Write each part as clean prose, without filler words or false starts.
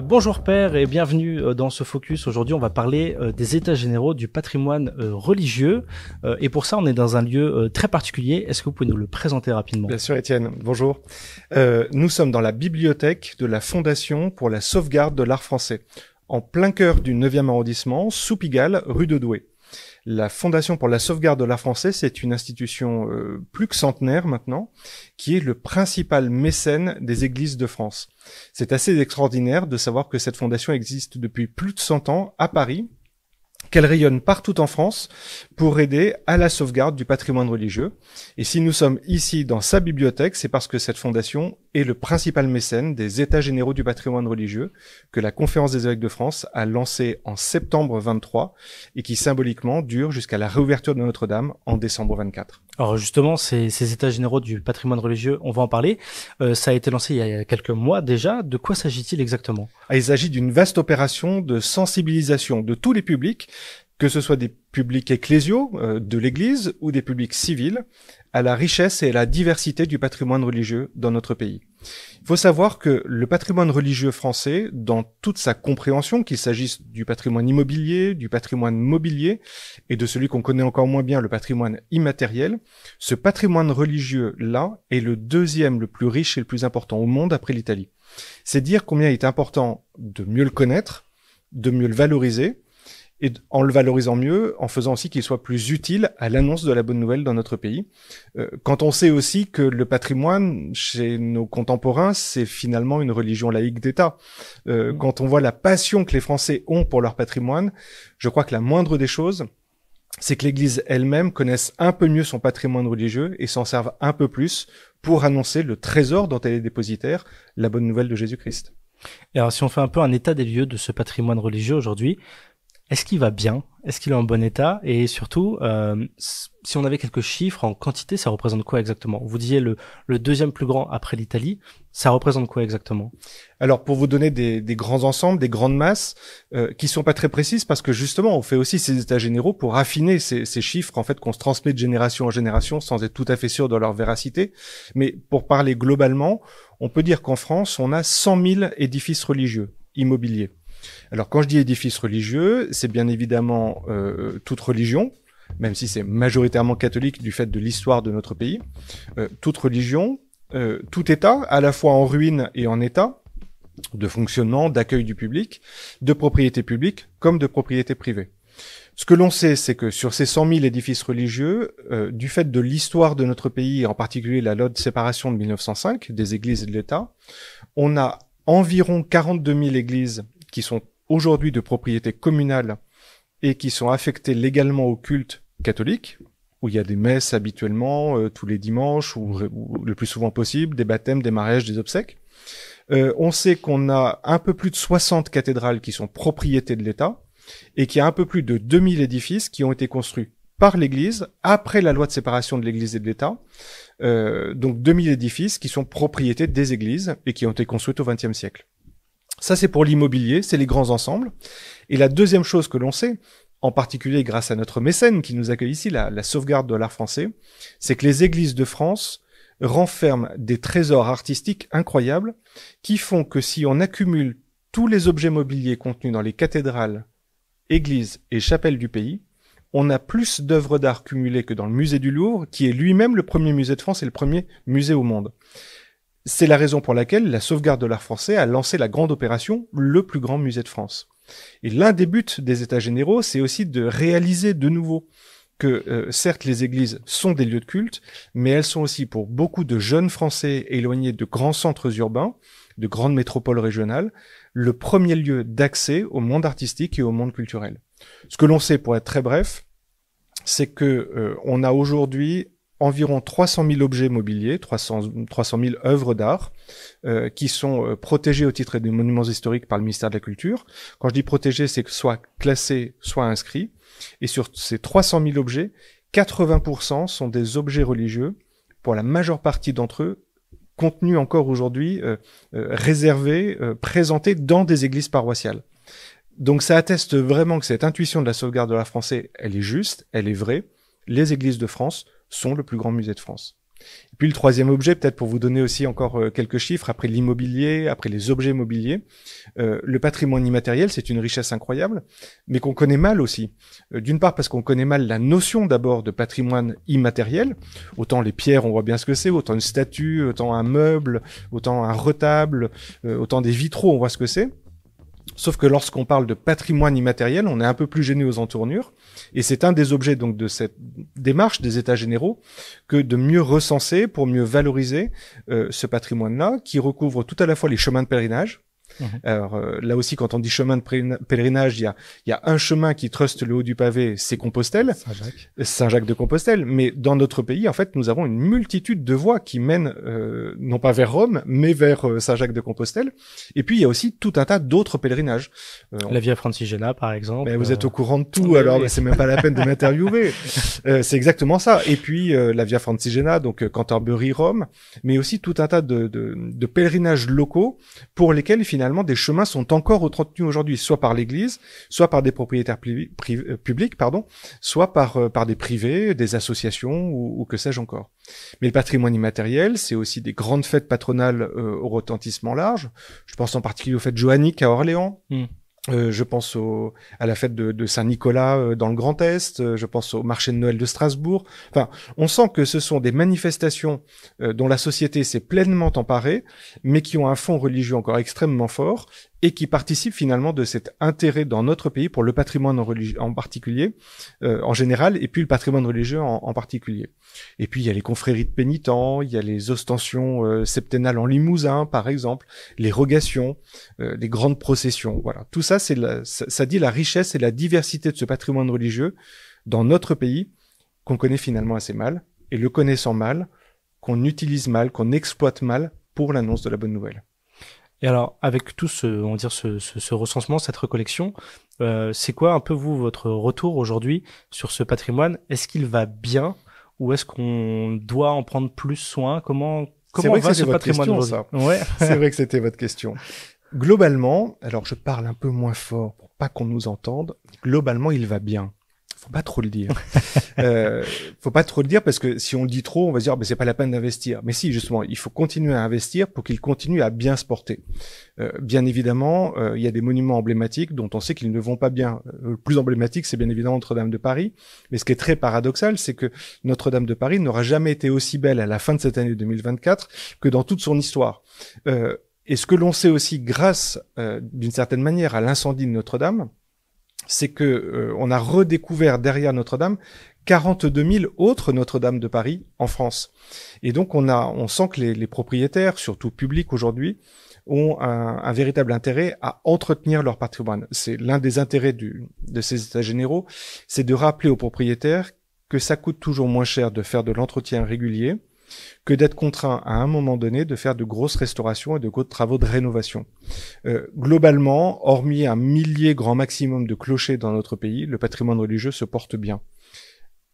Bonjour père et bienvenue dans ce focus. Aujourd'hui, on va parler des états généraux du patrimoine religieux. Et pour ça, on est dans un lieu très particulier. Est-ce que vous pouvez nous le présenter rapidement? Bien sûr, Étienne. Bonjour. Nous sommes dans la bibliothèque de la Fondation pour la sauvegarde de l'art français, en plein cœur du 9e arrondissement, sous Pigalle, rue de Douai. La Fondation pour la sauvegarde de l'art français, c'est une institution plus que centenaire maintenant, qui est le principal mécène des églises de France. C'est assez extraordinaire de savoir que cette fondation existe depuis plus de 100 ans à Paris, qu'elle rayonne partout en France pour aider à la sauvegarde du patrimoine religieux. Et si nous sommes ici dans sa bibliothèque, c'est parce que cette fondation est le principal mécène des États généraux du patrimoine religieux que la Conférence des évêques de France a lancé en septembre 23 et qui symboliquement dure jusqu'à la réouverture de Notre-Dame en décembre 24. Alors justement, ces états généraux du patrimoine religieux, on va en parler. Ça a été lancé il y a quelques mois déjà. De quoi s'agit-il exactement? Il s'agit d'une vaste opération de sensibilisation de tous les publics, que ce soit des publics ecclésiaux de l'Église ou des publics civils, à la richesse et à la diversité du patrimoine religieux dans notre pays. Il faut savoir que le patrimoine religieux français, dans toute sa compréhension, qu'il s'agisse du patrimoine immobilier, du patrimoine mobilier, et de celui qu'on connaît encore moins bien, le patrimoine immatériel, ce patrimoine religieux-là est le deuxième le plus riche et le plus important au monde après l'Italie. C'est dire combien il est important de mieux le connaître, de mieux le valoriser, et en le valorisant mieux, en faisant aussi qu'il soit plus utile à l'annonce de la bonne nouvelle dans notre pays. Quand on sait aussi que le patrimoine, chez nos contemporains, c'est finalement une religion laïque d'État. Quand on voit la passion que les Français ont pour leur patrimoine, je crois que la moindre des choses, c'est que l'Église elle-même connaisse un peu mieux son patrimoine religieux et s'en serve un peu plus pour annoncer le trésor dont elle est dépositaire, la bonne nouvelle de Jésus-Christ. Et alors si on fait un peu un état des lieux de ce patrimoine religieux aujourd'hui, est-ce qu'il va bien? Est-ce qu'il est en bon état? Et surtout, si on avait quelques chiffres en quantité, ça représente quoi exactement? Vous disiez le deuxième plus grand après l'Italie, ça représente quoi exactement? Alors pour vous donner des grands ensembles, des grandes masses, qui sont pas très précises parce que justement on fait aussi ces états généraux pour affiner ces chiffres en fait qu'on se transmet de génération en génération sans être tout à fait sûr de leur véracité. Mais pour parler globalement, on peut dire qu'en France on a 100 000 édifices religieux immobiliers. Alors quand je dis édifices religieux, c'est bien évidemment toute religion, même si c'est majoritairement catholique du fait de l'histoire de notre pays, toute religion, tout État, à la fois en ruine et en état, de fonctionnement, d'accueil du public, de propriété publique comme de propriété privée. Ce que l'on sait, c'est que sur ces 100 000 édifices religieux, du fait de l'histoire de notre pays, et en particulier la loi de séparation de 1905 des églises et de l'État, on a environ 42 000 églises qui sont aujourd'hui de propriété communale et qui sont affectées légalement au culte catholique, où il y a des messes habituellement tous les dimanches ou le plus souvent possible, des baptêmes, des mariages, des obsèques. On sait qu'on a un peu plus de 60 cathédrales qui sont propriétés de l'État et qu'il y a un peu plus de 2000 édifices qui ont été construits par l'Église après la loi de séparation de l'Église et de l'État. Donc 2000 édifices qui sont propriétés des églises et qui ont été construits au XXe siècle. Ça, c'est pour l'immobilier, c'est les grands ensembles. Et la deuxième chose que l'on sait, en particulier grâce à notre mécène qui nous accueille ici, la sauvegarde de l'art français, c'est que les églises de France renferment des trésors artistiques incroyables qui font que si on accumule tous les objets mobiliers contenus dans les cathédrales, églises et chapelles du pays, on a plus d'œuvres d'art cumulées que dans le musée du Louvre, qui est lui-même le premier musée de France et le premier musée au monde. C'est la raison pour laquelle la sauvegarde de l'art français a lancé la grande opération, le plus grand musée de France. Et l'un des buts des États généraux, c'est aussi de réaliser de nouveau que certes les églises sont des lieux de culte, mais elles sont aussi pour beaucoup de jeunes Français éloignés de grands centres urbains, de grandes métropoles régionales, le premier lieu d'accès au monde artistique et au monde culturel. Ce que l'on sait, pour être très bref, c'est que on a aujourd'hui environ 300 000 objets mobiliers, 300 000 œuvres d'art qui sont protégées au titre des monuments historiques par le ministère de la Culture. Quand je dis protégés, c'est que soit classés, soit inscrits. Et sur ces 300 000 objets, 80% sont des objets religieux, pour la majeure partie d'entre eux, contenus encore aujourd'hui, réservés, présentés dans des églises paroissiales. Donc ça atteste vraiment que cette intuition de la sauvegarde de l'art français, elle est juste, elle est vraie. Les églises de France sont le plus grand musée de France. Et puis le troisième objet, peut-être pour vous donner aussi encore quelques chiffres, après l'immobilier, après les objets mobiliers, le patrimoine immatériel, c'est une richesse incroyable, mais qu'on connaît mal aussi. D'une part parce qu'on connaît mal la notion d'abord de patrimoine immatériel, autant les pierres, on voit bien ce que c'est, autant une statue, autant un meuble, autant un retable, autant des vitraux, on voit ce que c'est. Sauf que lorsqu'on parle de patrimoine immatériel, on est un peu plus gêné aux entournures. Et c'est un des objets donc de cette démarche des États généraux que de mieux recenser pour mieux valoriser ce patrimoine-là qui recouvre tout à la fois les chemins de pèlerinage. Alors là aussi, quand on dit chemin de pèlerinage, il y a un chemin qui truste le haut du pavé, c'est Compostelle, Saint-Jacques de Compostelle. Mais dans notre pays, en fait, nous avons une multitude de voies qui mènent non pas vers Rome, mais vers Saint-Jacques de Compostelle. Et puis il y a aussi tout un tas d'autres pèlerinages. La Via Francigena, par exemple. Vous êtes au courant de tout, alors c'est même pas la peine de m'interviewer. C'est exactement ça. Et puis la Via Francigena, donc Canterbury, Rome, mais aussi tout un tas de pèlerinages locaux pour lesquels finalement des chemins sont encore entretenus aujourd'hui, soit par l'Église, soit par des propriétaires publics, soit par des privés, des associations ou que sais-je encore. Mais le patrimoine immatériel, c'est aussi des grandes fêtes patronales au retentissement large. Je pense en particulier aux fêtes johanniques à Orléans. Je pense à la fête de Saint-Nicolas dans le Grand Est, je pense au marché de Noël de Strasbourg. Enfin, on sent que ce sont des manifestations dont la société s'est pleinement emparée, mais qui ont un fond religieux encore extrêmement fort et qui participent finalement de cet intérêt dans notre pays pour le patrimoine en particulier, en général, et puis le patrimoine religieux en particulier. Et puis il y a les confréries de pénitents, il y a les ostensions septennales en Limousin, par exemple, les rogations, les grandes processions. Voilà, tout ça, ça dit la richesse et la diversité de ce patrimoine religieux dans notre pays qu'on connaît finalement assez mal, et le connaissant mal, qu'on utilise mal, qu'on exploite mal pour l'annonce de la bonne nouvelle. Et alors, avec tout ce recensement, cette recollection, c'est quoi un peu votre retour aujourd'hui sur ce patrimoine? Est-ce qu'il va bien ou est-ce qu'on doit en prendre plus soin? Comment va ce patrimoine aujourd'hui? Ouais. C'est vrai que c'était votre question. Globalement, alors je parle un peu moins fort pour pas qu'on nous entende. Globalement, il va bien. Faut pas trop le dire. Faut pas trop le dire parce que si on le dit trop, on va se dire c'est pas la peine d'investir. Mais si, justement, il faut continuer à investir pour qu'il continue à bien se porter. Bien évidemment, il y a des monuments emblématiques dont on sait qu'ils ne vont pas bien. Le plus emblématique, c'est bien évidemment Notre-Dame de Paris. Mais ce qui est très paradoxal, c'est que Notre-Dame de Paris n'aura jamais été aussi belle à la fin de cette année 2024 que dans toute son histoire. Et ce que l'on sait aussi grâce, d'une certaine manière, à l'incendie de Notre-Dame, c'est que on a redécouvert derrière Notre-Dame 42 000 autres Notre-Dame de Paris en France. Et donc on sent que les propriétaires, surtout publics aujourd'hui, ont un véritable intérêt à entretenir leur patrimoine. C'est l'un des intérêts de ces états généraux, c'est de rappeler aux propriétaires que ça coûte toujours moins cher de faire de l'entretien régulier que d'être contraint à un moment donné de faire de grosses restaurations et de gros travaux de rénovation. Globalement, hormis un millier grand maximum de clochers dans notre pays, le patrimoine religieux se porte bien.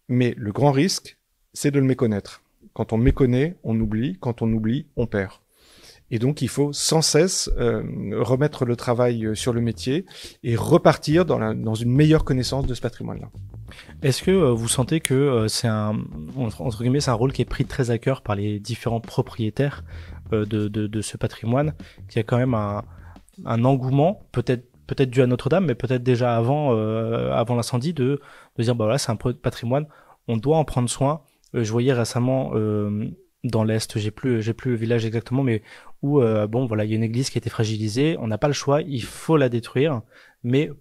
Mais le grand risque, c'est de le méconnaître. Quand on méconnaît, on oublie. Quand on oublie, on perd. Et donc, il faut sans cesse remettre le travail sur le métier et repartir dans une meilleure connaissance de ce patrimoine-là. Est-ce que vous sentez que c'est entre guillemets, c'est un rôle qui est pris très à cœur par les différents propriétaires de ce patrimoine, qu'il y a quand même un engouement, peut-être dû à Notre-Dame, mais peut-être déjà avant l'incendie, de dire voilà, c'est un patrimoine, on doit en prendre soin. Je voyais récemment dans l'Est, j'ai plus le village exactement, mais où voilà, il y a une église qui a été fragilisée, on n'a pas le choix, il faut la détruire, mais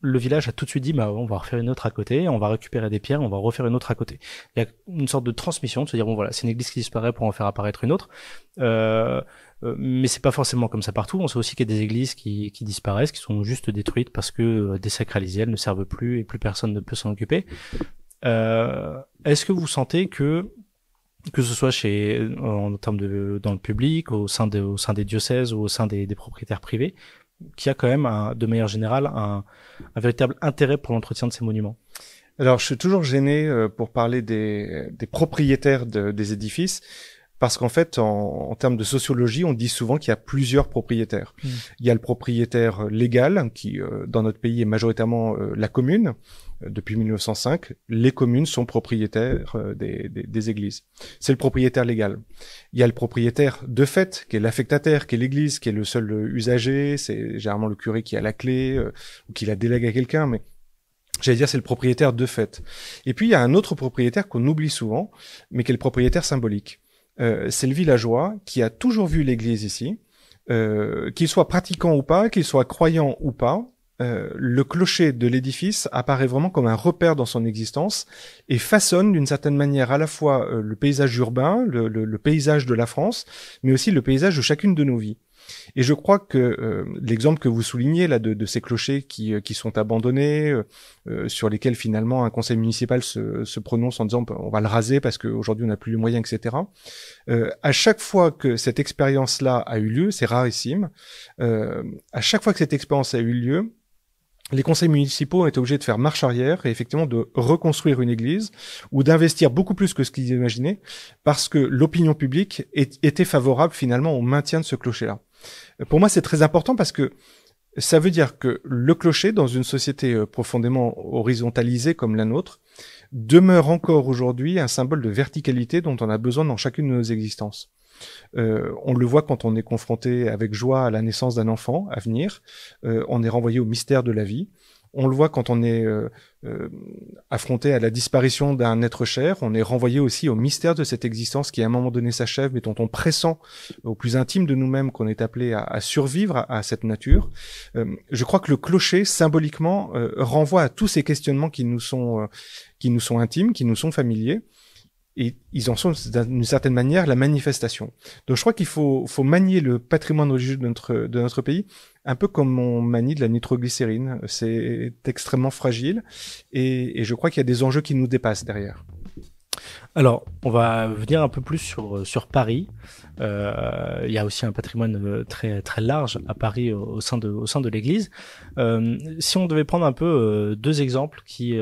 le village a tout de suite dit on va refaire une autre à côté, on va récupérer des pierres, on va refaire une autre à côté. Il y a une sorte de transmission, de se dire voilà, c'est une église qui disparaît pour en faire apparaître une autre. Mais c'est pas forcément comme ça partout. On sait aussi qu'il y a des églises qui disparaissent, qui sont juste détruites parce que désacralisées, elles ne servent plus et plus personne ne peut s'en occuper. Est-ce que vous sentez que ce soit en termes dans le public, au sein des diocèses ou au sein des propriétaires privés, qu'il y a quand même, de manière générale, un véritable intérêt pour l'entretien de ces monuments? Alors, je suis toujours gêné pour parler des propriétaires des édifices, parce qu'en fait, en termes de sociologie, on dit souvent qu'il y a plusieurs propriétaires. Il y a le propriétaire légal, qui, dans notre pays, est majoritairement la commune, Depuis 1905, les communes sont propriétaires des églises. C'est le propriétaire légal. Il y a le propriétaire de fait, qui est l'affectataire, qui est l'église, qui est le seul usager. C'est généralement le curé qui a la clé ou qui la délègue à quelqu'un, mais j'allais dire c'est le propriétaire de fait. Et puis il y a un autre propriétaire qu'on oublie souvent, mais qui est le propriétaire symbolique. C'est le villageois qui a toujours vu l'église ici, qu'il soit pratiquant ou pas, qu'il soit croyant ou pas. Le clocher de l'édifice apparaît vraiment comme un repère dans son existence et façonne d'une certaine manière à la fois le paysage urbain, le paysage de la France, mais aussi le paysage de chacune de nos vies. Et je crois que l'exemple que vous soulignez là de ces clochers qui sont abandonnés, sur lesquels finalement un conseil municipal se prononce en disant on va le raser parce qu'aujourd'hui on n'a plus les moyens, etc. À chaque fois que cette expérience-là a eu lieu, c'est rarissime, à chaque fois que cette expérience a eu lieu, les conseils municipaux ont été obligés de faire marche arrière et effectivement de reconstruire une église ou d'investir beaucoup plus que ce qu'ils imaginaient parce que l'opinion publique était favorable finalement au maintien de ce clocher-là. Pour moi, c'est très important parce que ça veut dire que le clocher, dans une société profondément horizontalisée comme la nôtre, demeure encore aujourd'hui un symbole de verticalité dont on a besoin dans chacune de nos existences. On le voit quand on est confronté avec joie à la naissance d'un enfant à venir. On est renvoyé au mystère de la vie. On le voit quand on est affronté à la disparition d'un être cher. On est renvoyé aussi au mystère de cette existence qui à un moment donné s'achève, mais dont on pressent au plus intime de nous-mêmes qu'on est appelé à survivre à cette nature. Je crois que le clocher, symboliquement, renvoie à tous ces questionnements qui nous sont intimes, qui nous sont familiers. Et ils en sont d'une certaine manière la manifestation. Donc je crois qu'il faut manier le patrimoine religieux de notre pays un peu comme on manie de la nitroglycérine. C'est extrêmement fragile et je crois qu'il y a des enjeux qui nous dépassent derrière. Alors, on va venir un peu plus sur Paris. Il y a aussi un patrimoine très très large à Paris au sein de l'Église. Si on devait prendre un peu deux exemples qui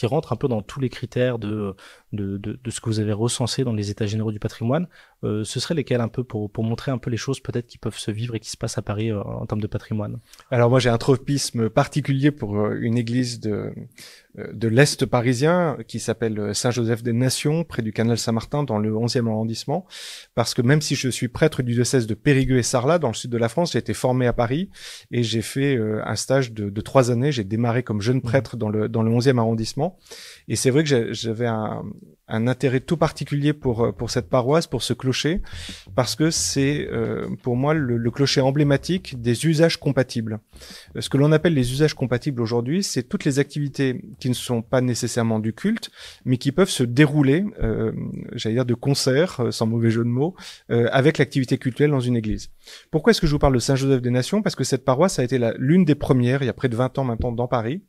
rentrent un peu dans tous les critères de ce que vous avez recensé dans les États généraux du patrimoine, ce seraient lesquels un peu pour montrer un peu les choses peut-être qui peuvent se vivre et qui se passent à Paris en termes de patrimoine? Alors moi j'ai un tropisme particulier pour une église de l'Est parisien qui s'appelle Saint-Joseph-des-Nations près du canal Saint-Martin dans le 11e arrondissement, parce que même si je suis prêtre du diocèse de Périgueux et Sarlat dans le sud de la France, j'ai été formé à Paris et j'ai fait un stage de 3 années. J'ai démarré comme jeune prêtre dans le 11e arrondissement et c'est vrai que j'avais un intérêt tout particulier pour cette paroisse, pour ce clocher, parce que c'est pour moi le clocher emblématique des usages compatibles. Ce que l'on appelle les usages compatibles aujourd'hui, c'est toutes les activités qui ne sont pas nécessairement du culte, mais qui peuvent se dérouler, j'allais dire de concert, sans mauvais jeu de mots, avec l'activité cultuelle dans une église. Pourquoi est-ce que je vous parle de Saint-Joseph-des-Nations? Parce que cette paroisse a été l'une des premières, il y a près de 20 ans maintenant, dans Paris,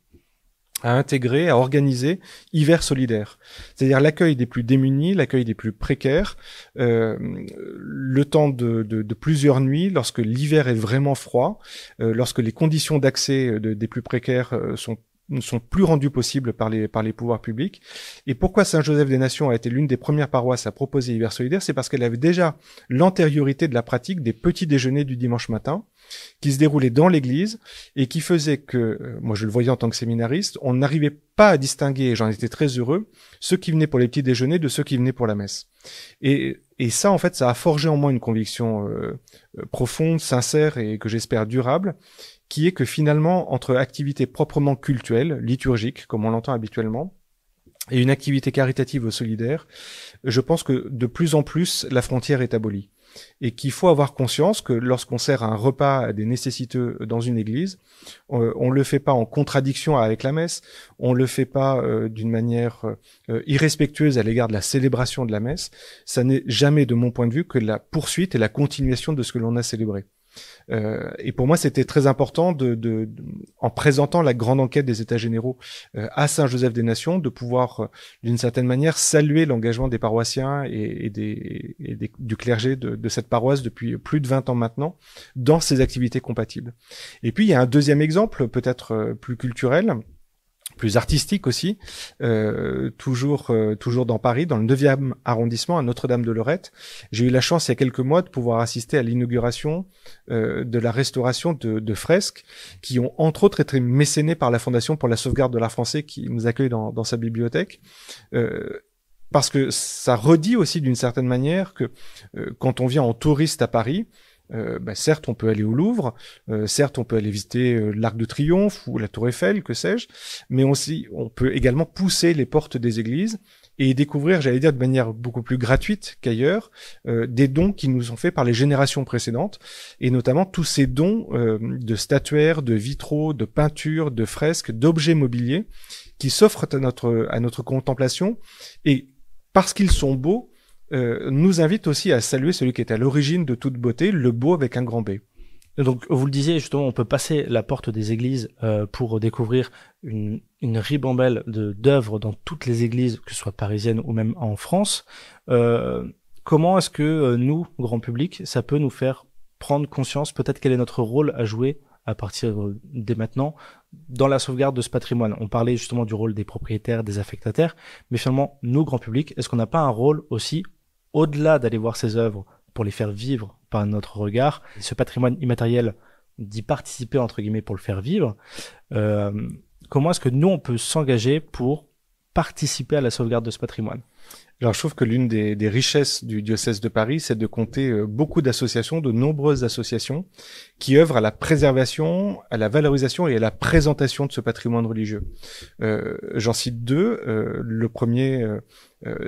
à intégrer, à organiser hiver solidaire. C'est-à-dire l'accueil des plus démunis, l'accueil des plus précaires, le temps de plusieurs nuits, lorsque l'hiver est vraiment froid, lorsque les conditions d'accès des plus précaires ne sont plus rendues possibles par les pouvoirs publics. Et pourquoi Saint-Joseph-des-Nations a été l'une des premières paroisses à proposer hiver solidaire? C'est parce qu'elle avait déjà l'antériorité de la pratique des petits déjeuners du dimanche matin, qui se déroulait dans l'église et qui faisait que, moi je le voyais en tant que séminariste, on n'arrivait pas à distinguer, et j'en étais très heureux, ceux qui venaient pour les petits déjeuners de ceux qui venaient pour la messe. Et ça, en fait, ça a forgé en moi une conviction profonde, sincère et que j'espère durable, qui est que finalement, entre activités proprement cultuelles, liturgiques, comme on l'entend habituellement, et une activité caritative ou solidaire, je pense que de plus en plus, la frontière est abolie. Et qu'il faut avoir conscience que lorsqu'on sert un repas à des nécessiteux dans une église, on le fait pas en contradiction avec la messe, on le fait pas d'une manière irrespectueuse à l'égard de la célébration de la messe. Ça n'est jamais, de mon point de vue, que la poursuite et la continuation de ce que l'on a célébré. Et pour moi, c'était très important en présentant la grande enquête des États généraux à Saint-Joseph-des-Nations, de pouvoir, d'une certaine manière, saluer l'engagement des paroissiens et du clergé de cette paroisse depuis plus de 20 ans maintenant, dans ces activités compatibles. Et puis, il y a un deuxième exemple, peut-être plus culturel, plus artistique aussi, toujours dans Paris, dans le 9e arrondissement, à Notre-Dame-de-Lorette. J'ai eu la chance il y a quelques mois de pouvoir assister à l'inauguration de la restauration de fresques qui ont entre autres été mécénées par la Fondation pour la sauvegarde de l'art français qui nous accueille dans sa bibliothèque. Parce que ça redit aussi d'une certaine manière que quand on vient en touriste à Paris, certes, on peut aller au Louvre, certes, on peut aller visiter l'Arc de Triomphe ou la Tour Eiffel, que sais-je, mais aussi, on peut également pousser les portes des églises et découvrir, j'allais dire de manière beaucoup plus gratuite qu'ailleurs, des dons qui nous sont faits par les générations précédentes, et notamment tous ces dons de statuaires, de vitraux, de peintures, de fresques, d'objets mobiliers qui s'offrent à notre contemplation, et parce qu'ils sont beaux, nous invite aussi à saluer celui qui est à l'origine de toute beauté, le beau avec un grand B. Donc, vous le disiez, justement, on peut passer la porte des églises pour découvrir une ribambelle d'œuvres dans toutes les églises, que ce soit parisiennes ou même en France. Comment est-ce que nous, grand public, ça peut nous faire prendre conscience, peut-être quel est notre rôle à jouer à partir dès maintenant dans la sauvegarde de ce patrimoine? On parlait justement du rôle des propriétaires, des affectataires, mais finalement, nous, grand public, est-ce qu'on n'a pas un rôle aussi, au-delà d'aller voir ces œuvres pour les faire vivre par notre regard, ce patrimoine immatériel, d'y participer entre guillemets pour le faire vivre, comment est-ce que nous on peut s'engager pour participer à la sauvegarde de ce patrimoine? Alors, je trouve que l'une des richesses du diocèse de Paris, c'est de compter beaucoup d'associations, de nombreuses associations, qui œuvrent à la préservation, à la valorisation et à la présentation de ce patrimoine religieux. J'en cite deux. Le premier,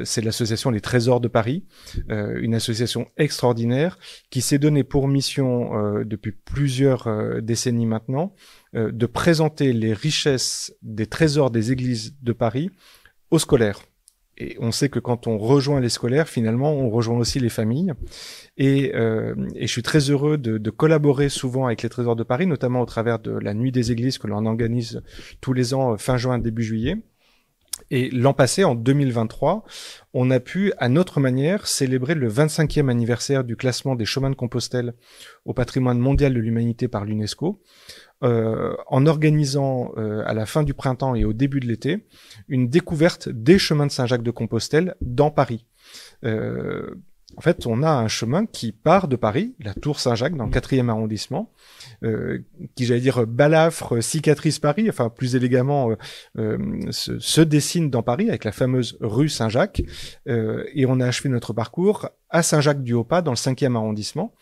c'est l'association Les Trésors de Paris, une association extraordinaire qui s'est donnée pour mission, depuis plusieurs décennies maintenant, de présenter les richesses des trésors des églises de Paris aux scolaires. Et on sait que quand on rejoint les scolaires, finalement, on rejoint aussi les familles. Et je suis très heureux de collaborer souvent avec les Trésors de Paris, notamment au travers de la Nuit des Églises que l'on organise tous les ans, fin juin, début juillet. Et l'an passé, en 2023, on a pu, à notre manière, célébrer le 25e anniversaire du classement des chemins de Compostelle au patrimoine mondial de l'humanité par l'UNESCO, en organisant à la fin du printemps et au début de l'été une découverte des chemins de Saint-Jacques de Compostelle dans Paris. En fait, on a un chemin qui part de Paris, la Tour Saint-Jacques, dans le 4e arrondissement, qui, j'allais dire, balafre, cicatrice Paris, enfin, plus élégamment, se dessine dans Paris, avec la fameuse rue Saint-Jacques, et on a achevé notre parcours à Saint-Jacques-du-Haut-Pas, dans le 5e arrondissement.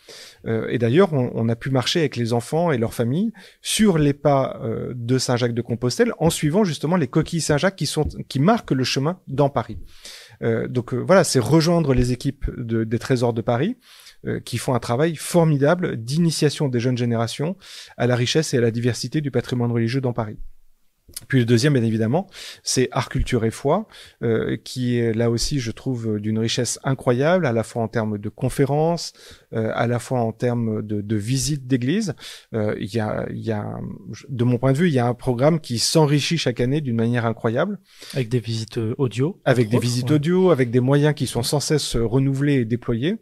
Et d'ailleurs, on a pu marcher avec les enfants et leurs familles sur les pas de Saint-Jacques de Compostelle, en suivant justement les coquilles Saint-Jacques qui marquent le chemin dans Paris. Donc voilà, c'est rejoindre les équipes des Trésors de Paris qui font un travail formidable d'initiation des jeunes générations à la richesse et à la diversité du patrimoine religieux dans Paris. Puis le deuxième, bien évidemment, c'est Art, Culture et Foi, qui est là aussi, je trouve, d'une richesse incroyable, à la fois en termes de conférences, à la fois en termes de visites d'église. Il y a, de mon point de vue, il y a un programme qui s'enrichit chaque année d'une manière incroyable. Avec des visites audio. Avec des visites audio, avec des moyens qui sont sans cesse renouvelés et déployés,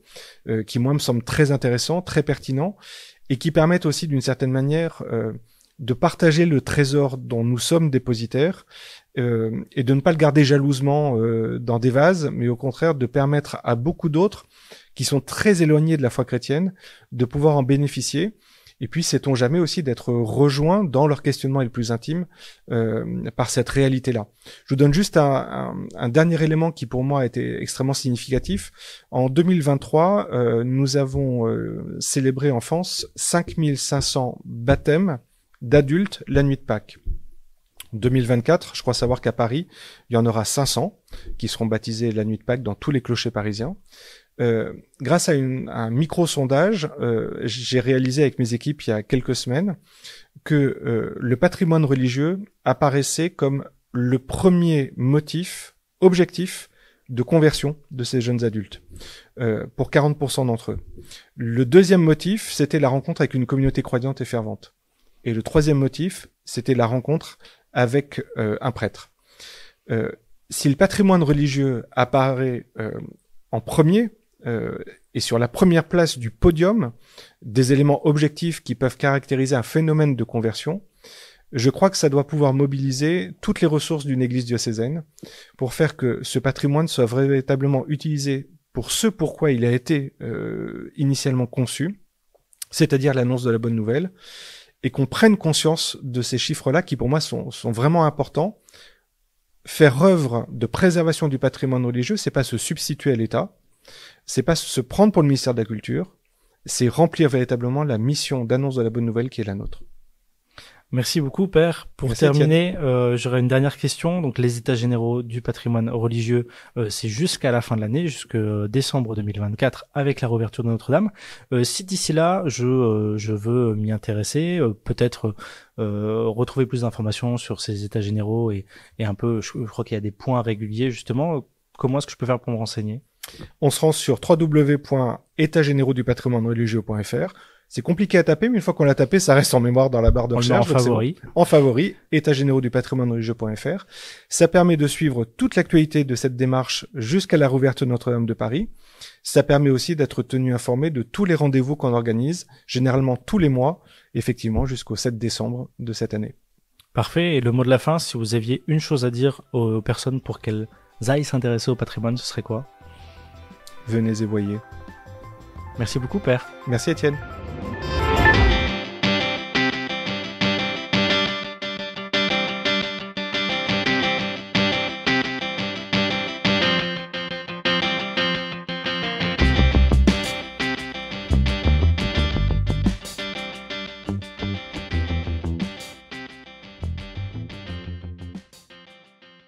qui, moi, me semblent très intéressants, très pertinents, et qui permettent aussi, d'une certaine manière, de partager le trésor dont nous sommes dépositaires et de ne pas le garder jalousement dans des vases, mais au contraire de permettre à beaucoup d'autres qui sont très éloignés de la foi chrétienne de pouvoir en bénéficier. Et puis, sait-on jamais aussi d'être rejoints dans leur questionnement le plus intime par cette réalité-là. Je vous donne juste un dernier élément qui pour moi a été extrêmement significatif. En 2023, nous avons célébré en France 5500 baptêmes d'adultes la nuit de Pâques. 2024, je crois savoir qu'à Paris, il y en aura 500 qui seront baptisés la nuit de Pâques dans tous les clochers parisiens. Grâce à un micro-sondage, j'ai réalisé avec mes équipes il y a quelques semaines que le patrimoine religieux apparaissait comme le premier motif objectif de conversion de ces jeunes adultes, pour 40% d'entre eux. Le deuxième motif, c'était la rencontre avec une communauté croyante et fervente. Et le troisième motif, c'était la rencontre avec un prêtre. Si le patrimoine religieux apparaît en premier et sur la première place du podium des éléments objectifs qui peuvent caractériser un phénomène de conversion, Je crois que ça doit pouvoir mobiliser toutes les ressources d'une église diocésaine pour faire que ce patrimoine soit véritablement utilisé pour ce pourquoi il a été initialement conçu, c'est-à-dire l'annonce de la bonne nouvelle, et qu'on prenne conscience de ces chiffres-là qui pour moi sont vraiment importants. Faire œuvre de préservation du patrimoine religieux, c'est pas se substituer à l'État, c'est pas se prendre pour le ministère de la Culture, c'est remplir véritablement la mission d'annonce de la bonne nouvelle qui est la nôtre. Merci beaucoup, Père. Pour Merci, terminer, j'aurais une dernière question. Donc, les états généraux du patrimoine religieux, c'est jusqu'à la fin de l'année, jusque décembre 2024, avec la réouverture de Notre-Dame. Si d'ici là, je veux m'y intéresser, peut-être retrouver plus d'informations sur ces états généraux et un peu, je crois qu'il y a des points réguliers, justement. Comment est-ce que je peux faire pour me renseigner? On se rend sur www.étatsgénérauxdupatrimoine-religieux.fr. C'est compliqué à taper, mais une fois qu'on l'a tapé, ça reste en mémoire dans la barre de recherche. En favori. En favori, étatsgénérauxdupatrimoine-religieux.fr. Ça permet de suivre toute l'actualité de cette démarche jusqu'à la réouverture de Notre-Dame de Paris. Ça permet aussi d'être tenu informé de tous les rendez-vous qu'on organise, généralement tous les mois, effectivement, jusqu'au 7 décembre de cette année. Parfait. Et le mot de la fin, si vous aviez une chose à dire aux personnes pour qu'elles aillent s'intéresser au patrimoine, ce serait quoi? Venez et voyez. Merci beaucoup, Père. Merci, Étienne.